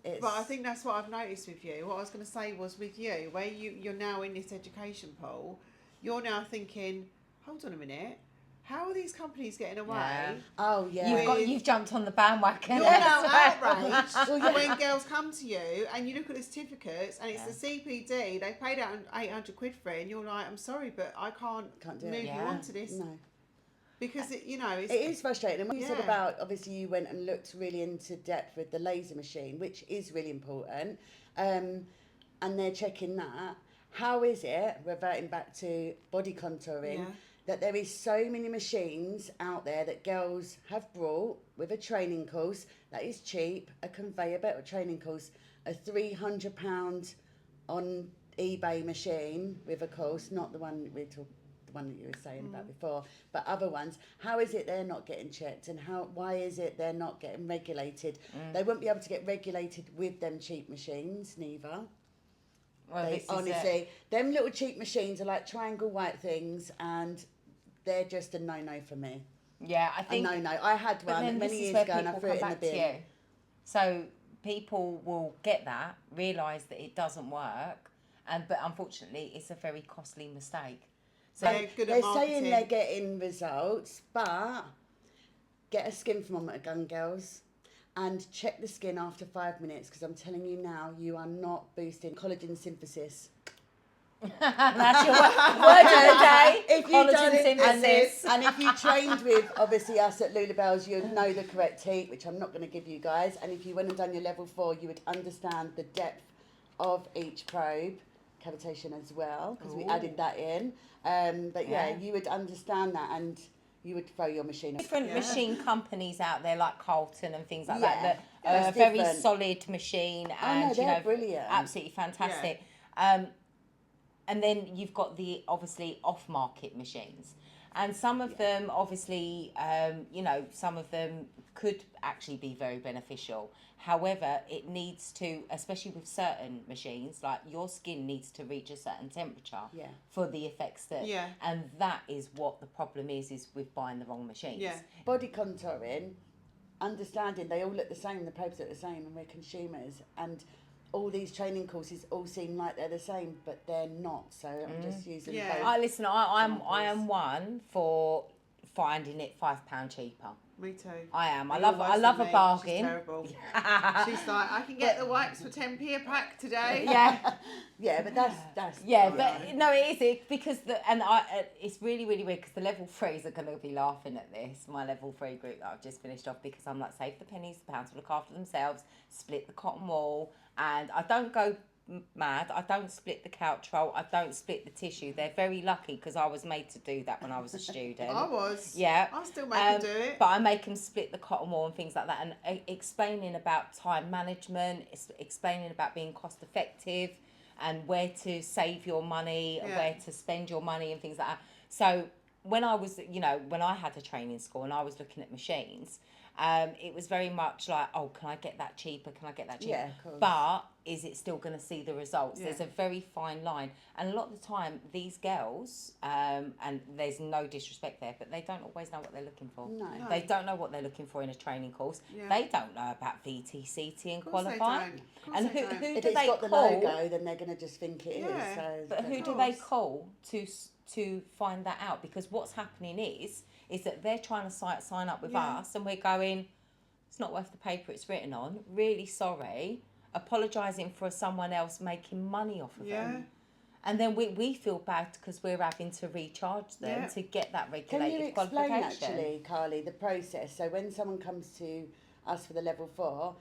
It's. But I think that's what I've noticed with you. What I was going to say was with you, where you're now in this education pool, you're now thinking, hold on a minute. How are these companies getting away? Yeah. Oh yeah. You've jumped on the bandwagon. You're now outraged when girls come to you and you look at the certificates and it's the CPD. They paid out £800 for it, and you're like, I'm sorry, but I can't do move it. you on to this. No. Because it is frustrating. And what you said about, obviously you went and looked really into depth with the laser machine, which is really important, and they're checking that. How is it, reverting back to body contouring, that there is so many machines out there that girls have brought with a training course that is cheap, a conveyor belt training course, a £300 on eBay machine with a course, not the one we talk, the one that you were saying about before, but other ones. How is it they're not getting checked, and why is it they're not getting regulated? They won't be able to get regulated with them cheap machines, neither. Well, this is Honestly, them little cheap machines are like triangle white things, and they're just a no-no for me. Yeah, I think. A no-no. I had But one then many this is years where ago, and I people threw it come in the back to bin. you. So people will get that, realise that it doesn't work, but unfortunately, it's a very costly mistake. So They're good They're at marketing. saying they're getting results, but get a skin thermometer, gun girls, and check the skin after 5 minutes, because I'm telling you now, you are not boosting collagen synthesis. that's your word of the day. If you Collagen done it, synthesis. and if you trained with obviously us at Loulabelles, you'd know the correct heat, which I'm not going to give you guys. And if you went and done your level 4, you would understand the depth of each probe, cavitation as well, because we added that in. But yeah, you would understand that, and you would throw your machine. Different machine companies out there like Carlton and things like Yeah, that are a that's very different. solid machine, Oh, and no, they're brilliant. absolutely fantastic. And then you've got the obviously off-market machines, and some of them obviously, some of them could actually be very beneficial. However, it needs to, especially with certain machines, like your skin needs to reach a certain temperature for the effects that, and that is what the problem is with buying the wrong machines. Yeah. Body contouring, understanding they all look the same, the probes look the same, and we're consumers, and all these training courses all seem like they're the same, but they're not. So I'm just using both. I am one for finding it £5 cheaper. Me too. I am. I You're love worse a than me. bargain. She's terrible. She's like, I can get the wipes for 10p a pack today. Yeah. Yeah, but that's Yeah, but no, it is because it's really really weird because the level 3s are going to be laughing at this. My level 3 group that I've just finished off, because I'm like, save the pennies, the pounds will look after themselves. Split the cotton wool, and I don't go mad. I don't split the couch roll. I don't split the tissue. They're very lucky because I was made to do that when I was a student. I was. Yeah. I still make them do it. But I make them split the cotton wool and things like that, and explaining about time management, explaining about being cost effective, and where to save your money, where to spend your money, and things like that. So when I was, when I had a training school and I was looking at machines, it was very much like, oh, can I get that cheaper? Can I get that cheaper? Yeah, of course. But is it still going to see the results? Yeah. There's a very fine line. And a lot of the time, these girls, and there's no disrespect there, but they don't always know what they're looking for. No. They don't know what they're looking for in a training course. Yeah. They don't know about VT, CT and Of course they qualify. don't. Of course And they who don't. do If they it's got call? the logo, then they're going to just think it is. Yeah. So But who Of do they course. call to find that out? Because what's happening is that they're trying to sign up with us, and we're going, it's not worth the paper it's written on. Really sorry. Apologising for someone else making money off of them. And then we feel bad because we're having to recharge them to get that regulated Can you explain qualification. actually, Carly, the process? So when someone comes to us for the level 4,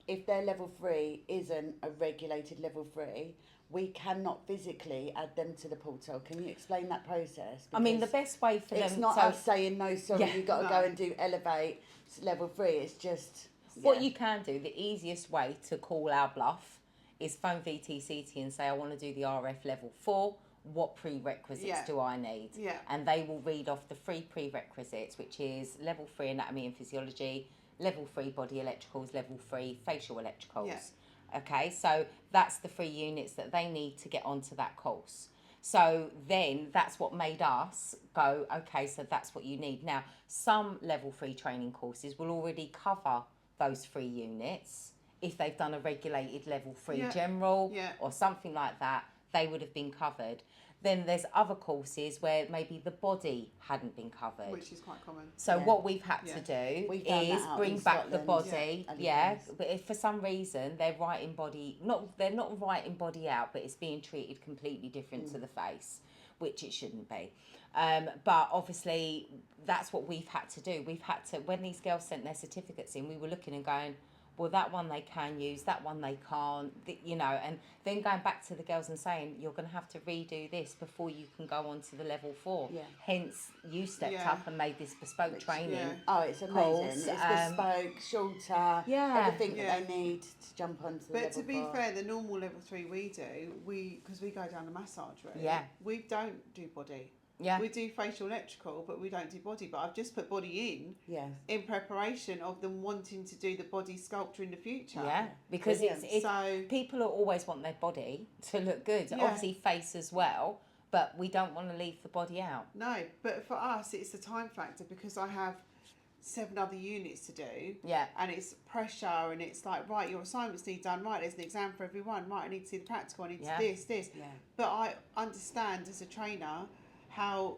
if their level 3 isn't a regulated level 3, we cannot physically add them to the portal. Can you explain that process? I mean, the Because best way for them... it's not us saying, no, sorry, you've got to No. go and do Elevate level 3. It's just... What you can do, the easiest way to call our bluff is phone VTCT and say, I want to do the RF level 4. What prerequisites do I need? Yeah. And they will read off the 3 prerequisites, which is level 3 anatomy and physiology, level 3 body electricals, level 3 facial electricals. Yeah. Okay, so that's the 3 units that they need to get onto that course. So then that's what made us go, okay, so that's what you need. Now, some level 3 training courses will already cover those 3 units. If they've done a regulated level 3 general or something like that, they would have been covered. Then there's other courses where maybe the body hadn't been covered. Which is quite common. So what we've had to do We've done is that out bring in back the Scotland. body. Yeah. But if for some reason they're writing body, they're not writing body out, but it's being treated completely different to the face, which it shouldn't be. But obviously that's what we've had to do. We've had to, when these girls sent their certificates in, we were looking and going, well, that one they can use, that one they can't, you know, and then going back to the girls and saying, you're going to have to redo this before you can go on to the level 4. Yeah. Hence, you stepped Yeah. up and made this bespoke training. yeah. Oh, it's amazing. Course, It's bespoke, shorter, Yeah. everything Yeah. that they need to jump onto the But level to be 4. fair, the normal level 3 we do, because we go down the massage route, Yeah. we don't do body. Yeah. We do facial electrical, but we don't do body. But I've just put body Yes. in preparation of them wanting to do the body sculpture in the future. Yeah, because it's So people always want their body to look good. Yeah. Obviously, face as well, but we don't want to leave the body out. no, but for us, it's a time factor because I have 7 other units to do. Yeah. And it's pressure, and it's like, right, your assignments need done. Right, there's an exam for everyone. Right, I need to see the practical. I need Yeah. to this. Yeah. But I understand as a trainer how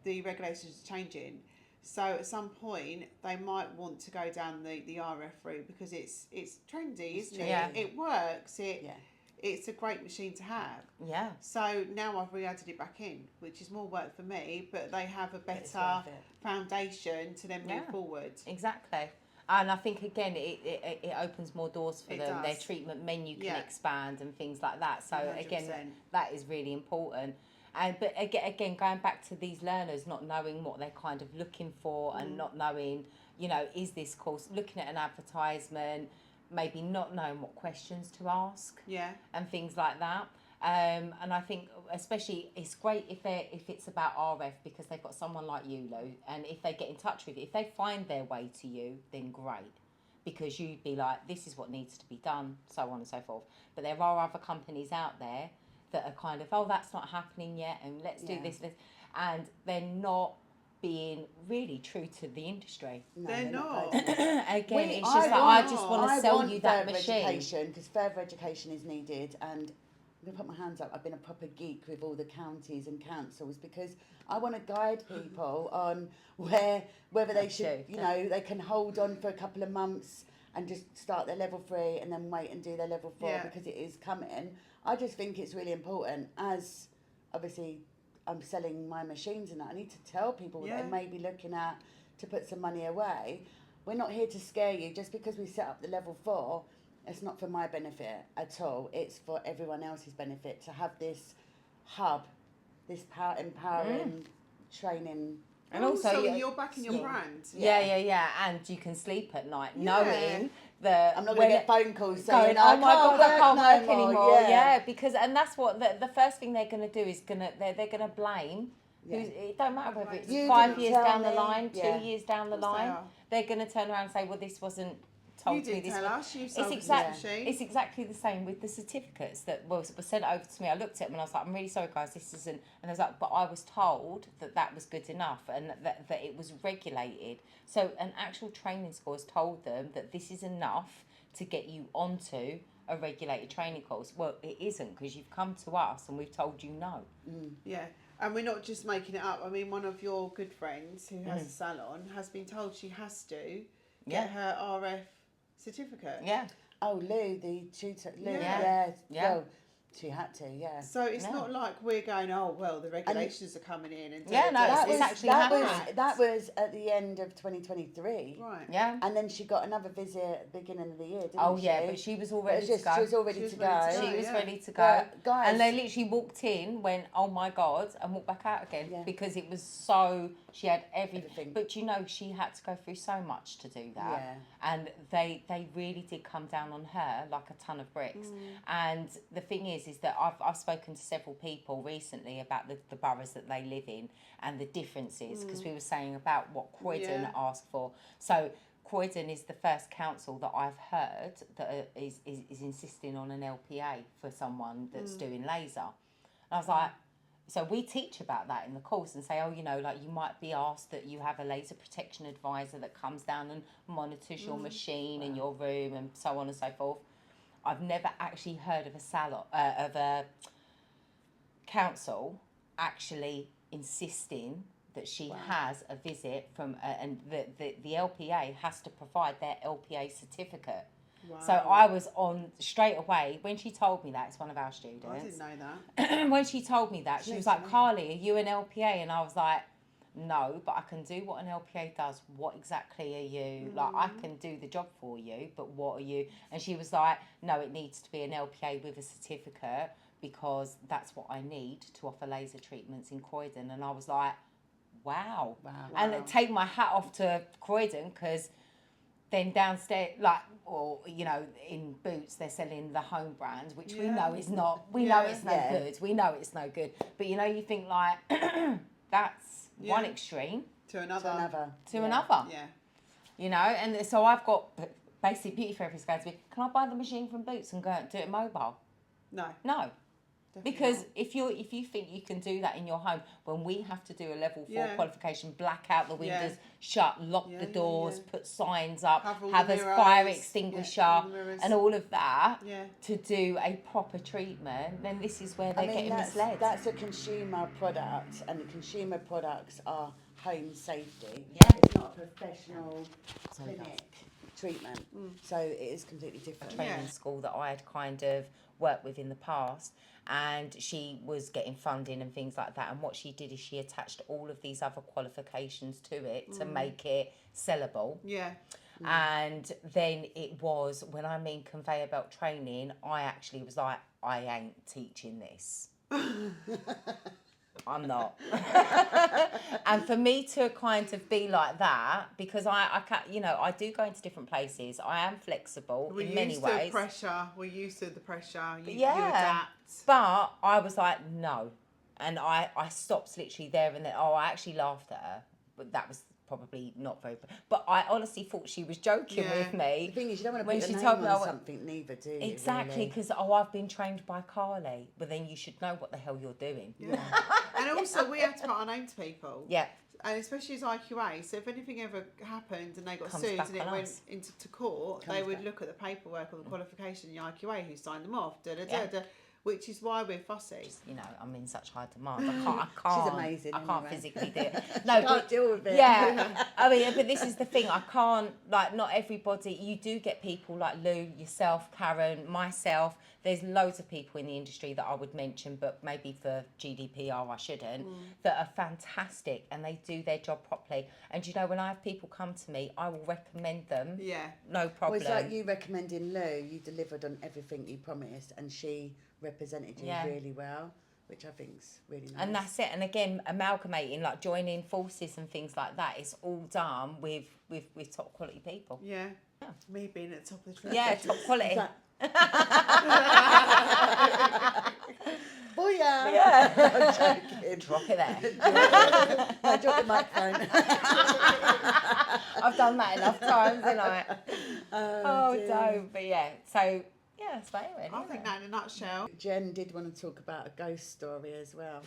the regulations are changing. So at some point they might want to go down the RF route because it's trendy, isn't it? Yeah. It works. Yeah. It's a great machine to have. Yeah. So now I've re-added it back in, which is more work for me, but they have a It's better worth it. foundation to then move Yeah. forward. Exactly. And I think again it opens more doors for It them. Their does. treatment menu can Yeah. expand and things like that. So again, 100%. that is really important. And but again, going back to these learners not knowing what they're kind of looking for and not knowing, you know, is this course, looking at an advertisement, maybe not knowing what questions to ask Yeah. and things like that. And I think especially it's great if it's about RF because they've got someone like you, Lou, and if they get in touch with you, if they find their way to you, then great. Because you'd be like, this is what needs to be done, so on and so forth. But there are other companies out there that are kind of, oh, that's not happening yet, and let's do Yeah. this, and they're not being really true to the industry. No, They're not. Again, it's just like, I just want to sell you that machine. Education, because further education is needed, and I'm going to put my hands up. I've been a proper geek with all the counties and councils because I want to guide people on whether they should, you know, they can hold on for a couple of months and just start their level 3 and then wait and do their level 4 Yeah. because it is coming. I just think it's really important, as obviously I'm selling my machines and that, I need to tell people Yeah. that they may be looking at to put some money away. We're not here to scare you. Just because we set up the level 4, it's not for my benefit at all. It's for everyone else's benefit to have this hub, this empowering training. And also, you're backing your brand. Yeah, and you can sleep at night Yeah. knowing that I'm not going to get phone calls saying, going, oh my god, I can't work no more." anymore. Yeah, because and that's what the first thing they're going to do is they're going to blame. Yeah. It don't matter whether it's You 5 didn't years tell down the me. line, Yeah. 2 years down the Of course they line. are. They're going to turn around and say, well, this wasn't told You to me. didn't This tell was, us. You it's sold exactly the machine. it's exactly the same with the certificates that were sent over to me. I looked at them and I was like, I'm really sorry, guys, this isn't. And I was like, but I was told that was good enough and that it was regulated. So an actual training school has told them that this is enough to get you onto a regulated training course. Well, it isn't because you've come to us and we've told you no. Yeah, and we're not just making it up. I mean, one of your good friends who has a salon has been told she has to get her RF certificate. Yeah. Oh, Lou, the tutor. Lou, Yeah. Yeah. Well, she had to, yeah. So it's No. not like we're going, oh, well, the regulations are coming in. And Yeah, no, That it's was, actually that happening. was, that was at the end of 2023. Right. Yeah. And then she got another visit at the beginning of the year, didn't Oh she? yeah, but she was all But ready it's to go. She was all ready She was to ready go. to She was yeah. ready to go. But guys, And they literally walked in, went, oh my God, and walked back out again Yeah. because it was so, she had everything. Everything. But you know, she had to go through so much to do that. Yeah. And they really did come down on her like a ton of bricks. And the thing is that I've spoken to several people recently about the boroughs that they live in and the differences because we were saying about what Croydon Yeah. asked for. So Croydon is the first council that I've heard that is insisting on an LPA for someone that's doing laser. And I was like, so we teach about that in the course and say, oh, you know, like you might be asked that you have a laser protection advisor that comes down and monitors your machine and your room and so on and so forth. I've never actually heard of a council actually insisting that she has a visit from and the LPA has to provide their LPA certificate. Wow. So I was on straight away when she told me that. It's one of our students. I didn't know that. When she told me that, she was like, Carly, are you an LPA? And I was like, no, but I can do what an LPA does. What exactly are you? Like, I can do the job for you, but what are you? And she was like, no, it needs to be an LPA with a certificate because that's what I need to offer laser treatments in Croydon. And I was like, wow. And take my hat off to Croydon, because then downstairs, like, or, you know, in Boots, they're selling the home brand, which we know is not, we know it's no good. We know it's no good. But, you know, you think, like, that's one extreme to another. Yeah. You know, and so I've got basic beauty therapists going to me, can I buy the machine from Boots and go and do it mobile? No. Because if you think you can do that in your home, when we have to do a level 4 qualification, black out the windows, shut, lock the doors, put signs up, have a fire extinguisher, and all of that to do a proper treatment, then this is where they're getting misled. That's a consumer product, and the consumer products are home safety. Yeah. It's not a professional clinic treatment, so it is completely different. A training school that I had kind of worked with in the past, and she was getting funding and things like that, and what she did is she attached all of these other qualifications to it to make it sellable. And then it was, when I mean conveyor belt training, I actually was like, I ain't teaching this. I'm not. And for me to kind of be like that, because I can't, you know, I do go into different places. I am flexible in many ways. We're used to the pressure. You adapt. But I was like, no. And I stopped literally there and then. Oh, I actually laughed at her. But that was probably not very... But I honestly thought she was joking with me. The thing is, you don't want to put your name on something, neither do you? Exactly, because, I've been trained by Carly. But then you should know what the hell you're doing. And also, we have to put our name to people. Yeah. And especially as IQA, so if anything ever happened and they got sued and it went into court, they would look at the paperwork or the qualification, the IQA who signed them off, which is why we're fussy. You know, I'm in such high demand. I can't. She's amazing. I can't physically do it. No, can't deal with it. Yeah, I mean, but this is the thing. I can't. Like, not everybody. You do get people like Lou, yourself, Karen, myself. There's loads of people in the industry that I would mention, but maybe for GDPR I shouldn't, that are fantastic and they do their job properly. And you know, when I have people come to me, I will recommend them. Yeah. No problem. Well, it's like you recommending Lou. You delivered on everything you promised, and she represented you really well, which I think's really nice. And that's it. And again, amalgamating, like joining forces and things like that, it's all done with top quality people. Yeah. Me being at the top of the tree. Yeah, top quality. Booyah! Yeah. I'm joking. Drop it there. I dropped the microphone. I've done that enough times, haven't I? Oh, don't. But yeah, so yeah, that's about it, really. I think that in a nutshell. Jen did want to talk about a ghost story as well.